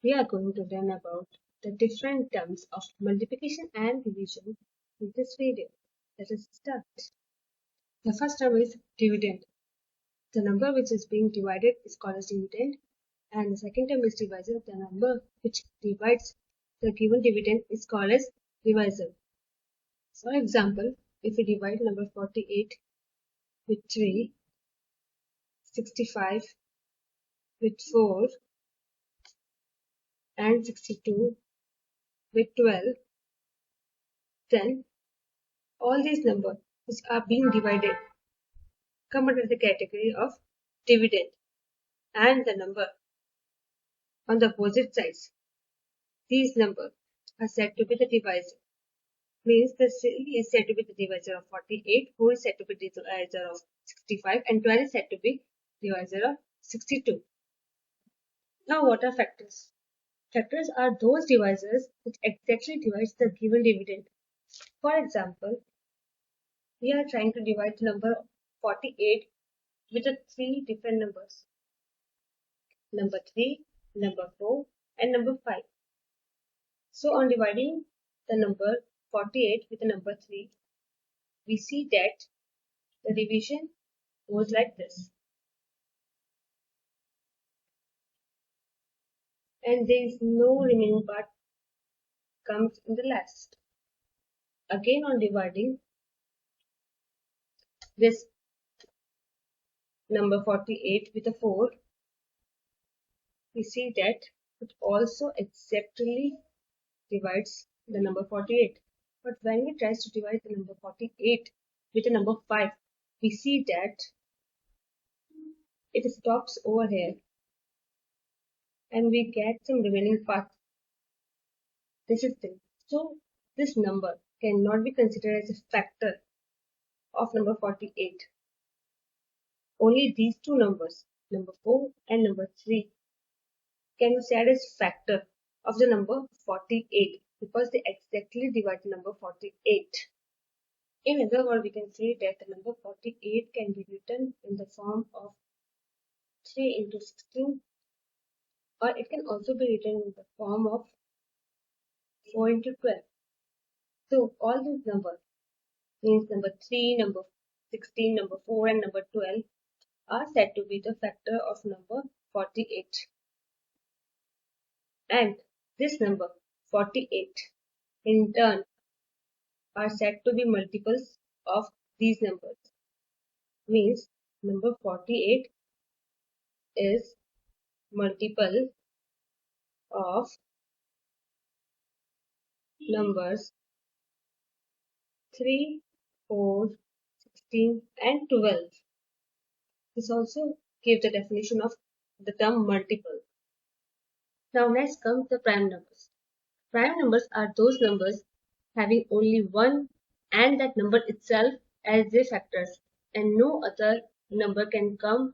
We are going to learn about the different terms of multiplication and division in this video. Let us start. The first term is dividend. The number which is being divided is called as dividend, and the second term is divisor. The number which divides the given dividend is called as divisor. For example, if we divide number 48 with 3, 65 with 4, and 62 with 12, then all these numbers which are being divided come under the category of dividend, and the number on the opposite sides, these numbers are said to be the divisor. Means the 3 is said to be the divisor of 48, 4 is said to be the divisor of 65, and 12 is said to be divisor of 62. Now what are factors? Factors are those divisors which exactly divides the given dividend. For example, we are trying to divide the number 48 with the 3 different numbers. Number 3, number 4, and number 5. So on dividing the number 48 with the number 3, we see that the division goes like this. And there is no remaining part comes in the last. Again on dividing this number 48 with a 4, we see that it also exactly divides the number 48. But when we try to divide the number 48 with the number 5, we see that it stops over here and we get some remaining part. This is the so this number cannot be considered as a factor of number 48. Only these two numbers, number 4 and number 3, can be said as factor of the number 48 because they exactly divide the number 48. In other words, we can say that the number 48 can be written in the form of 3 into 16, or it can also be written in the form of 4 into 12. So all these numbers means number 3, number 16, number 4 and number 12 are said to be the factor of number 48. And this number 48 in turn are said to be multiples of these numbers. Means number 48 is multiple of numbers 3, 4, 16 and 12. This also gives the definition of the term multiple. Now next comes the prime numbers. Prime numbers are those numbers having only one and that number itself as their factors, and no other number can come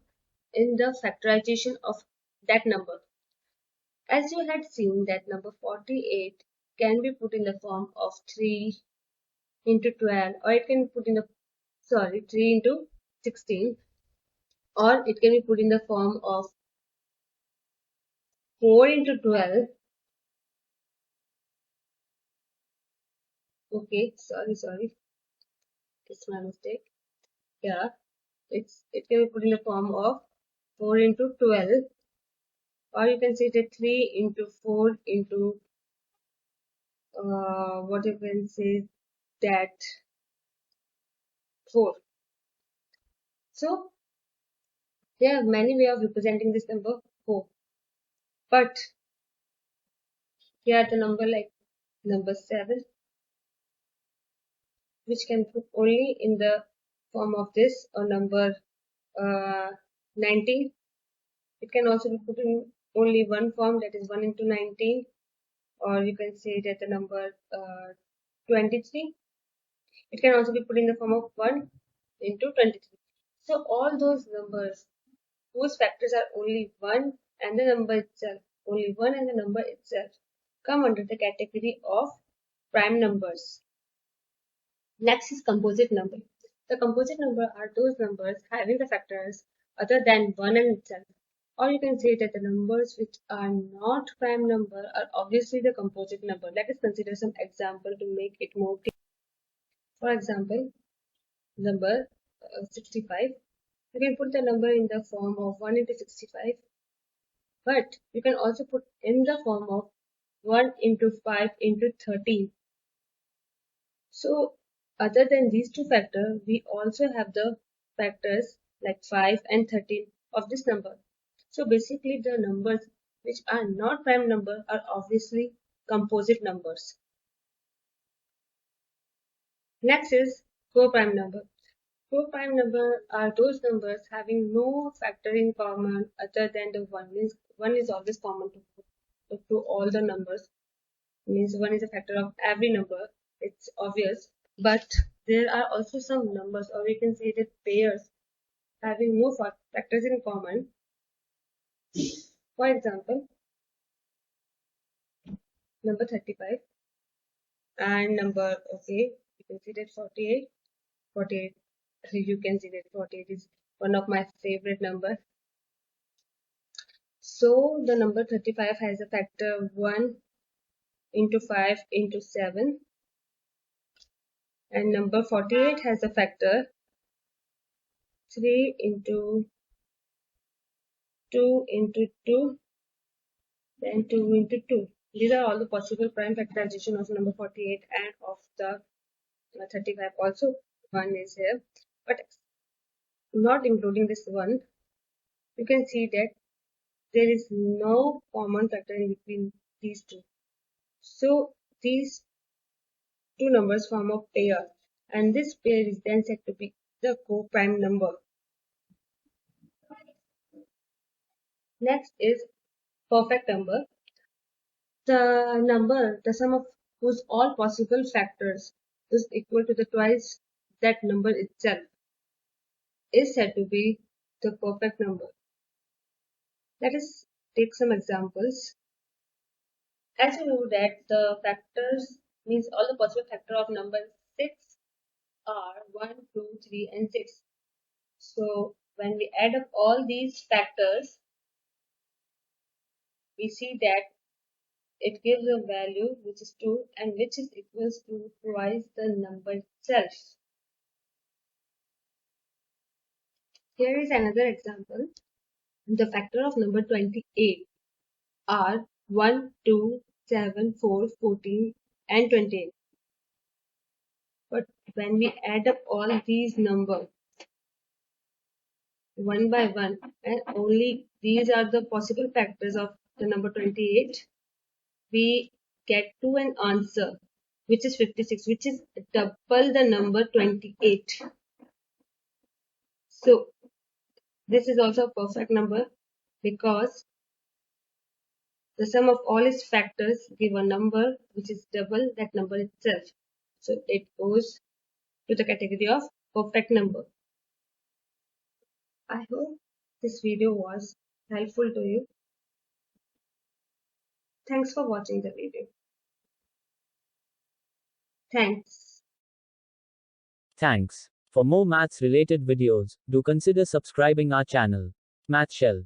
in the factorization of that number. As you had seen that number 48 can be put in the form of 3 into 12, or it can be put in the 3 into 16, or it can be put in the form of 4 into 12. Okay, sorry, it's my mistake. Yeah, it can be put in the form of 4 into 12, or you can say that 3 into 4 into what you can say that 4. So there are many ways of representing this number 4, but here are the number like number 7, which can put only in the form of this, or number 19. It can also be put in only one form, that is 1 into 19, or you can say that the number 23. It can also be put in the form of 1 into 23. So all those numbers whose factors are only 1 and the number itself, only 1 and the number itself, come under the category of prime numbers. Next is composite number. The composite number are those numbers having the factors other than 1 and itself. Or you can say that the numbers which are not prime number are obviously the composite number. Let us consider some example to make it more clear. For example, number 65. You can put the number in the form of 1 into 65, but you can also put in the form of 1 into 5 into 13. So other than these two factors, we also have the factors like 5 and 13 of this number. So basically the numbers which are not prime number are obviously composite numbers. Next is co-prime number. Co-prime number are those numbers having no factor in common other than the one. Means one is always common to all the numbers. Means one is a factor of every number. It's obvious. But there are also some numbers, or we can say that pairs, having no factors in common. For example, number 35 and number, okay, you can see that 48. 48, you can see that 48 is one of my favorite numbers. So the number 35 has a factor 1 into 5 into 7, and number 48 has a factor 3 into 2 into 2, then 2 into 2. These are all the possible prime factorization of number 48 and of the 35 also. 1 is here, but not including this 1. You can see that there is no common factor in between these two. So these two numbers form a pair, and this pair is then said to be the co-prime number. Next is perfect number. The number, the sum of whose all possible factors is equal to the twice that number itself, is said to be the perfect number. Let us take some examples. As you know that the factors means all the possible factor of number 6 are 1, 2, 3 and 6. So when we add up all these factors, we see that it gives a value which is 2 and which is equals to twice the number itself. Here is another example. The factor of number 28 are 1, 2, 7, 4, 14 and 28. But when we add up all these numbers one by one, and only these are the possible factors of the number 28, we get to an answer which is 56, which is double the number 28. So this is also a perfect number because the sum of all its factors give a number which is double that number itself. So it goes to the category of perfect number. I hope this video was helpful to you. Thanks for watching the video. Thanks. Thanks. For more maths related videos, do consider subscribing our channel. Math Shell.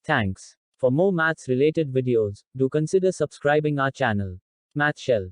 Thanks. For more maths related videos, do consider subscribing our channel. Math Shell.